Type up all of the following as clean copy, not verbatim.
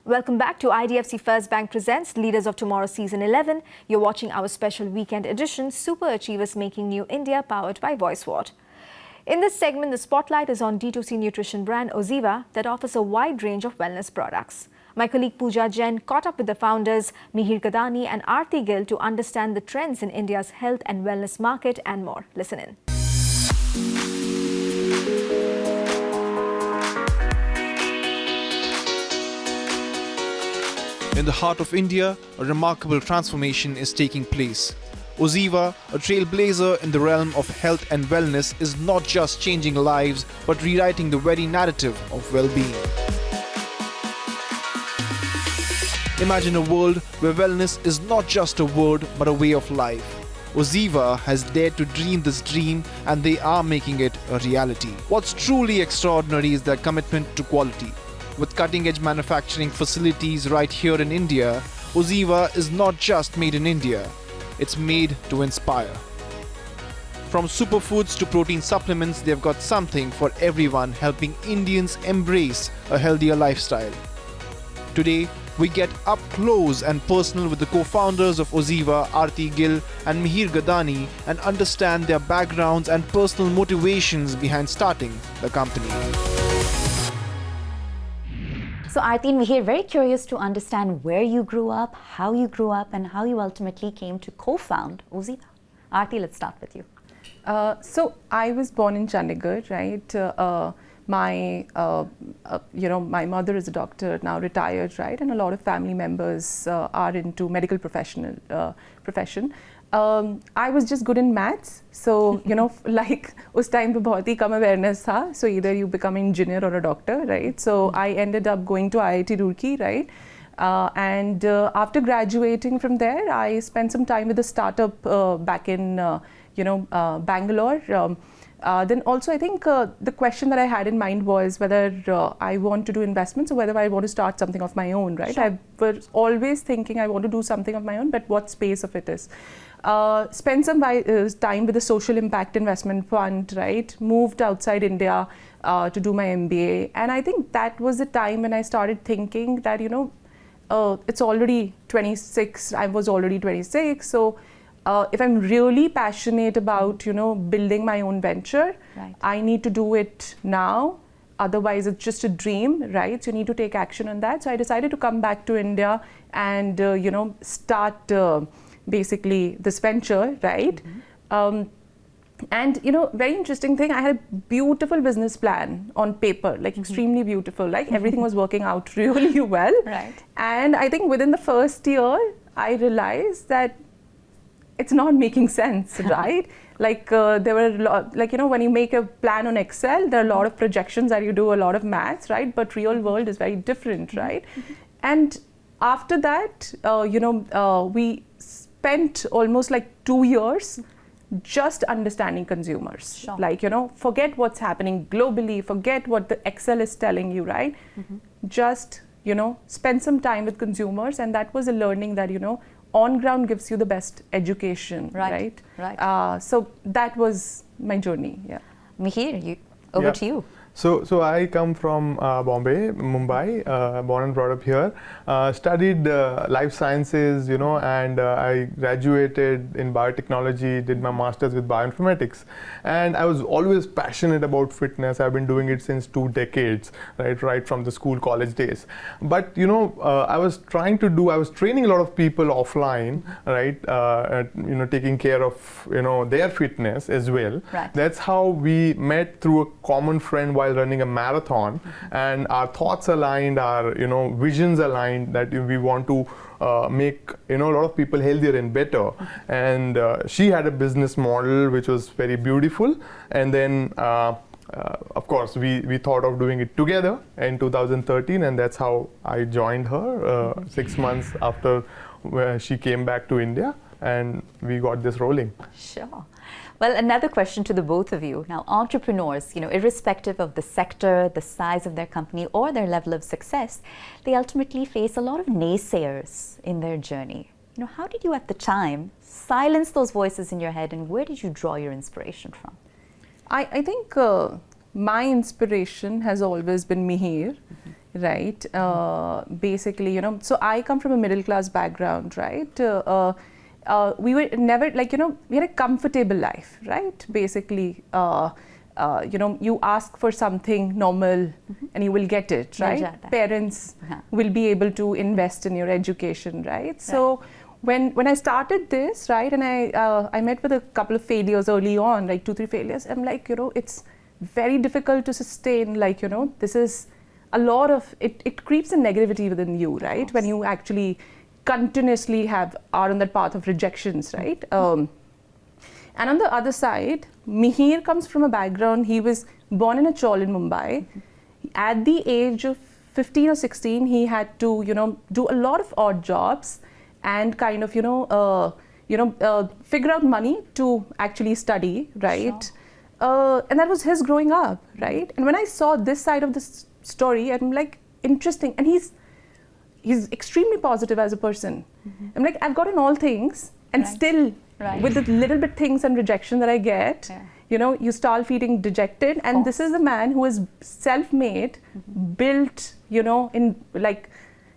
Welcome back to IDFC First Bank Presents Leaders of Tomorrow Season 11. You're watching our special weekend edition, SuperAchievers Making New India, powered by VoiceWhat. In this segment, the spotlight is on D2C nutrition brand OZiva that offers a wide range of wellness products. My colleague Pooja Jain caught up with the founders Mihir, Gadani and Aarti Gill to understand the trends in India's health and wellness market and more. Listen in. In the heart of India, a remarkable transformation is taking place. OZiva, a trailblazer in the realm of health and wellness, is not just changing lives but rewriting the very narrative of well-being. Imagine a world where wellness is not just a word but a way of life. OZiva has dared to dream this dream and they are making it a reality. What's truly extraordinary is their commitment to quality. With cutting-edge manufacturing facilities right here in India, OZiva is not just made in India, it's made to inspire. From superfoods to protein supplements, they've got something for everyone, helping Indians embrace a healthier lifestyle. Today, we get up close and personal with the co-founders of OZiva, Aarti Gill and Mihir Gadani, and understand their backgrounds and personal motivations behind starting the company. So Aarti and Mihir, very curious to understand where you grew up, and how you ultimately came to co-found OZiva. Aarti, let's start with you. So I was born in Chandigarh, right? My mother is a doctor, now retired, right? And a lot of family members are into medical profession. I was just good in maths, so like us time pe bahut hi kam awareness tha. So either you become an engineer or a doctor, right? So I ended up going to IIT Roorkee, right? And after graduating from there, I spent some time with a startup back in Bangalore. Then also, I think the question that I had in mind was whether I want to do investments or whether I want to start something of my own, right? Sure. I was always thinking I want to do something of my own, but what space of it is. Spent some time with a social impact investment fund, right? Moved outside India to do my MBA. And I think that was the time when I started thinking that, it's already 26, I was already 26. So if I'm really passionate about, building my own venture, right, I need to do it now. Otherwise, it's just a dream, right? So you need to take action on that. So I decided to come back to India and, start basically this venture, right? And, very interesting thing, I had a beautiful business plan on paper, like extremely beautiful, like everything was working out really well. Right. And I think within the first year, I realized that it's not making sense, right? Like there were, when you make a plan on Excel, there are a lot of projections that you do, a lot of maths, right? But real world is very different, right? And after that, we spent almost like 2 years just understanding consumers. Sure. Like, forget what's happening globally, forget what the Excel is telling you, right? Just, spend some time with consumers, and that was a learning that, on ground gives you the best education, right? Right. So that was my journey, yeah. Mihir, over to you. So I come from Bombay, Mumbai, born and brought up here. Studied life sciences, and I graduated in biotechnology, did my master's with bioinformatics. And I was always passionate about fitness. I've been doing it since 2 decades, right from the school, college days. But, I was training a lot of people offline, right? Taking care of, their fitness as well. Right. That's how we met through a common friend while running a marathon, and our thoughts aligned, our visions aligned, that we want to make a lot of people healthier and better. And she had a business model which was very beautiful, and then of course we thought of doing it together in 2013, and that's how I joined her 6 months after she came back to India, and we got this rolling. Sure. Well, another question to the both of you. Now, entrepreneurs, irrespective of the sector, the size of their company, or their level of success, they ultimately face a lot of naysayers in their journey. How did you at the time silence those voices in your head, and where did you draw your inspiration from? I think my inspiration has always been Mihir, right? Basically, you know, so I come from a middle class background, right? We were never like, you know, we had a comfortable life, right? Basically, you know, you ask for something normal and you will get it, right? Parents will be able to invest in your education, right? So when I started this, right, and I met with a couple of failures early on, like 2-3 failures, I'm like, you know, it's very difficult to sustain, like, you know, this is a lot of, it creeps in negativity within you, right? When you actually continuously are on that path of rejections, right? And on the other side, Mihir comes from a background, he was born in a chawl in Mumbai. At the age of 15 or 16, he had to, you know, do a lot of odd jobs and kind of, figure out money to actually study, right? Sure. And that was his growing up, right? And when I saw this side of the story, I'm like, interesting. And he's extremely positive as a person. I'm like, I've gotten all things, and still, with the little bit things and rejection that I get, you know, you start feeling dejected. And this is a man who is self-made, built, you know, in like,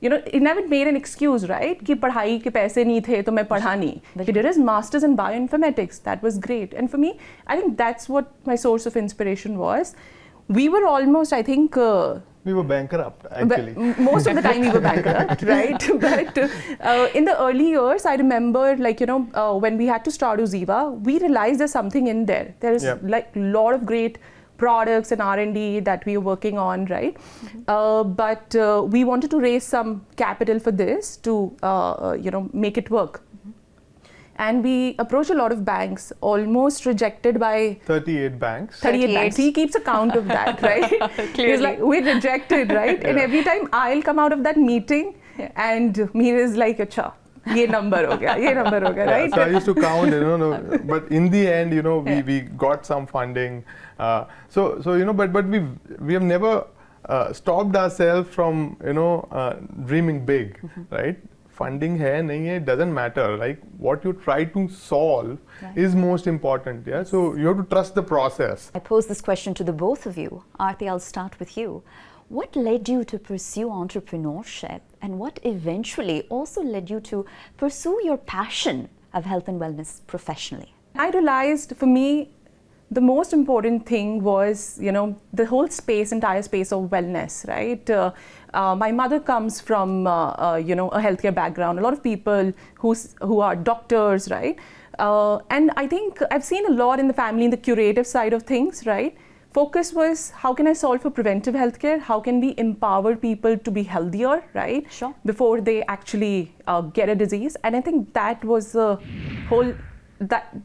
you know, he never made an excuse, right? कि पढ़ाई के पैसे नहीं थे तो मैं पढ़ा नहीं. He did his masters in bioinformatics. That was great. And for me, I think that's what my source of inspiration was. We were almost, I think, we were bankrupt, actually. Most of the time we were bankrupt, right? But in the early years, I remember, like, you know, when we had to start OZiva, we realized there's something in there. There's like a lot of great products and R&D that we are working on, right? But we wanted to raise some capital for this to, you know, make it work. And we approached a lot of banks, almost rejected by 38 banks. 38 banks. He keeps a count of that, right? He's like, we're rejected, right? And every time I'll come out of that meeting and Mihir is like, acha, ye number ho gaya, right? So I used to count, you know, but in the end, you know, we got some funding. So you know, but we have never stopped ourselves from, you know, dreaming big, right? Funding hai nahi hai, doesn't matter. Like what you try to solve is most important. Yeah. So you have to trust the process. I pose this question to the both of you. Aarti, I'll start with you. What led you to pursue entrepreneurship, and what eventually also led you to pursue your passion of health and wellness professionally? I realized for me, the most important thing was, you know, the whole entire space of wellness, right? My mother comes from, you know, a healthcare background. A lot of people who are doctors, right? And I think I've seen a lot in the family, in the curative side of things, right? Focus was, how can I solve for preventive healthcare? How can we empower people to be healthier, right? Sure. Before they actually get a disease. And I think that was the whole, that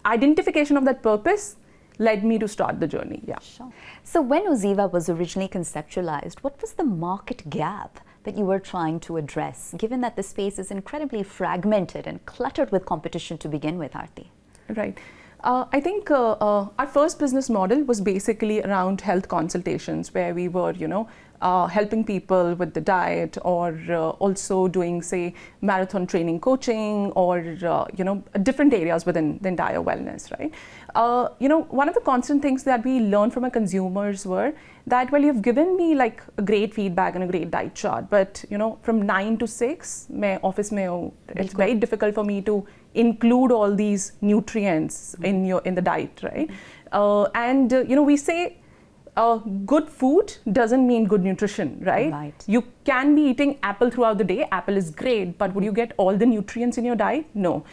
identification of that purpose led me to start the journey. Yeah. Sure. So when OZiva was originally conceptualized, what was the market gap that you were trying to address, given that the space is incredibly fragmented and cluttered with competition to begin with, Aarti? Right. I think our first business model was basically around health consultations, where we were, you know, helping people with the diet, or also doing, say, marathon training coaching, or, you know, different areas within the entire wellness, right? You know, one of the constant things that we learned from our consumers were that, well, you've given me like a great feedback and a great diet chart, but, you know, from 9 to 6, my office mein hu, it's very difficult for me to include all these nutrients in the diet, right? And, you know, we say, good food doesn't mean good nutrition, right? You can be eating apple throughout the day. Apple is great, but would you get all the nutrients in your diet? No.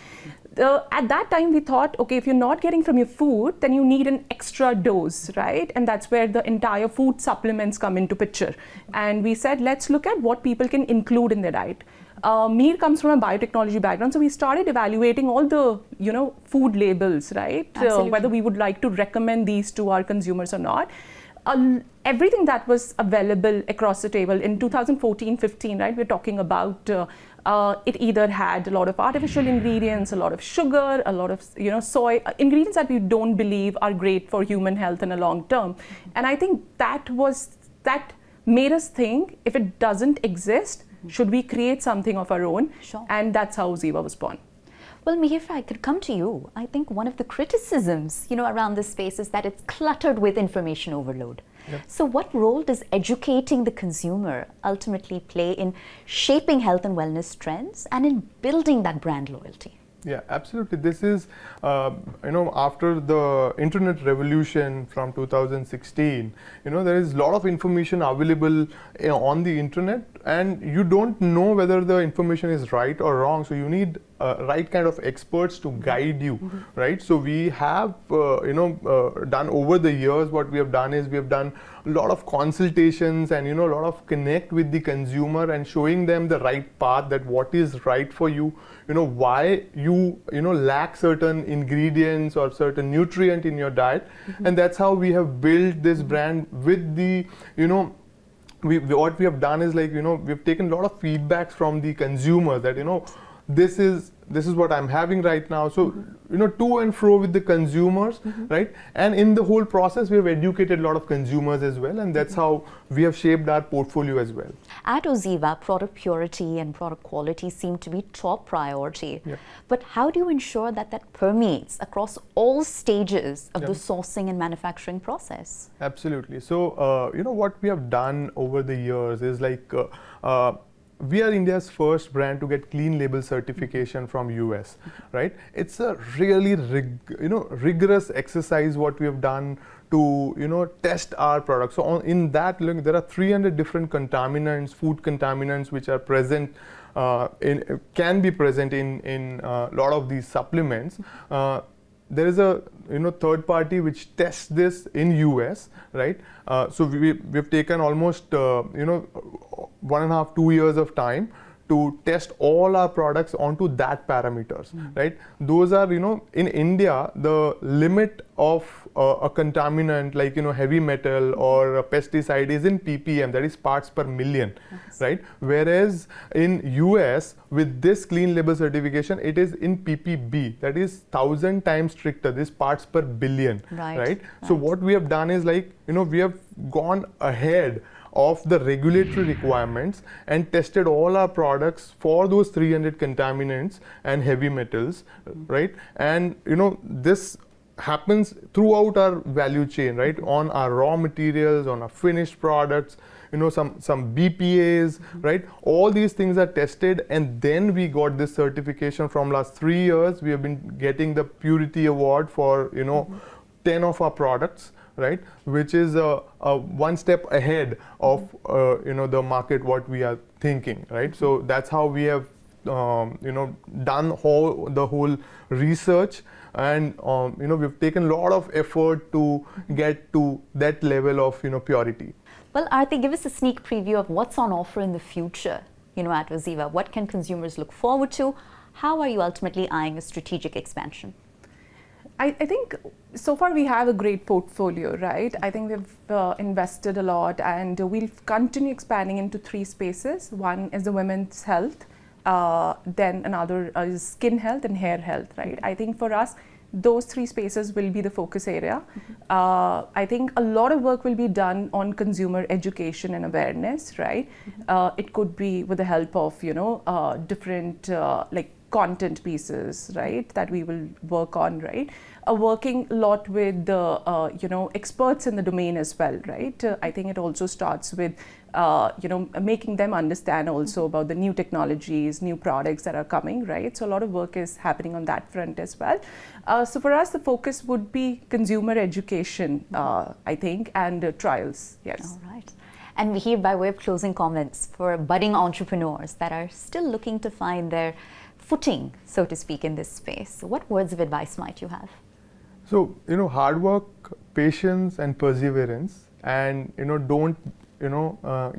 At that time, we thought, okay, if you're not getting from your food, then you need an extra dose, right? And that's where the entire food supplements come into picture. And we said, let's look at what people can include in their diet. Mihir comes from a biotechnology background, so we started evaluating all the, you know, food labels, right? Whether we would like to recommend these to our consumers or not. Everything that was available across the table in 2014-15, right? We're talking about it either had a lot of artificial ingredients, a lot of sugar, a lot of, you know, soy, ingredients that we don't believe are great for human health in a long term. And I think that made us think, if it doesn't exist, should we create something of our own? Sure. And that's how OZiva was born. Well, Mihir, if I could come to you, I think one of the criticisms, around this space is that it's cluttered with information overload. Yep. So what role does educating the consumer ultimately play in shaping health and wellness trends and in building that brand loyalty? Yeah, absolutely. This is, after the internet revolution from 2016, there is a lot of information available on the internet, and you don't know whether the information is right or wrong. So you need right kind of experts to guide you, right? So we have, done over the years, what we have done is we have done a lot of consultations and, a lot of connect with the consumer and showing them the right path, that what is right for you, why you lack certain ingredients or certain nutrient in your diet. And that's how we have built this brand with the, what we have done is we've taken a lot of feedbacks from the consumer that, this is what I'm having right now. So, to and fro with the consumers, right? And in the whole process, we have educated a lot of consumers as well, and that's how we have shaped our portfolio as well. At OZiva, product purity and product quality seem to be top priority. Yeah. But how do you ensure that that permeates across all stages of the sourcing and manufacturing process? Absolutely. So, what we have done over the years is we are India's first brand to get clean label certification from US, right? It's a really rigorous exercise what we have done to test our products. So in that, look, there are 300 different contaminants, food contaminants, which are present can be present in a lot of these supplements. There is a third party which tests this in US, right? So we've taken almost 1.5 to 2 years of time to test all our products onto that parameters, right? Those are, in India, the limit of a contaminant like, heavy metal or a pesticide is in ppm, that is parts per million, right? Whereas in US, with this clean label certification, it is in ppb, that is 1,000 times stricter, this parts per billion, right? So what we have done is we have gone ahead of the regulatory requirements and tested all our products for those 300 contaminants and heavy metals, right? And this happens throughout our value chain, right? On our raw materials, on our finished products, some BPAs, right? All these things are tested, and then we got this certification. From last 3 years. We have been getting the Purity Award for 10 of our products, right? Which is a one step ahead of the market what we are thinking, right? So that's how we have done the whole research, and we've taken a lot of effort to get to that level of purity. Well, Aarti, give us a sneak preview of what's on offer in the future, at OZiva. What can consumers look forward to? How are you ultimately eyeing a strategic expansion? I think so far we have a great portfolio, right? I think we've invested a lot, and we'll continue expanding into 3 spaces. One is the women's health, then another is skin health and hair health, right? I think for us, those 3 spaces will be the focus area. I think a lot of work will be done on consumer education and awareness, right? It could be with the help of, different content pieces, right, that we will work on, right? Working a lot with the, experts in the domain as well, right? I think it also starts with, making them understand also about the new technologies, new products that are coming, right? So a lot of work is happening on that front as well. So for us, the focus would be consumer education, I think, and trials, yes. All right. And Mihir, by way of closing comments for budding entrepreneurs that are still looking to find their footing, so to speak, in this space, what words of advice might you have? So, hard work, patience, and perseverance, and don't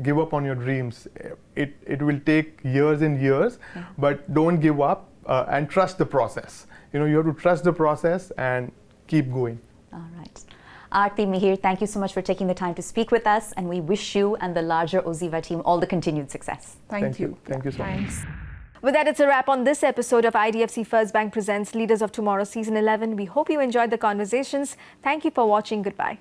give up on your dreams. It will take years and years, but don't give up and trust the process. You have to trust the process and keep going. All right. Aarti, Mihir, thank you so much for taking the time to speak with us, and we wish you and the larger OZiva team all the continued success. Thank you. Thank you so much. With that, it's a wrap on this episode of IDFC First Bank Presents Leaders of Tomorrow Season 11. We hope you enjoyed the conversations. Thank you for watching. Goodbye.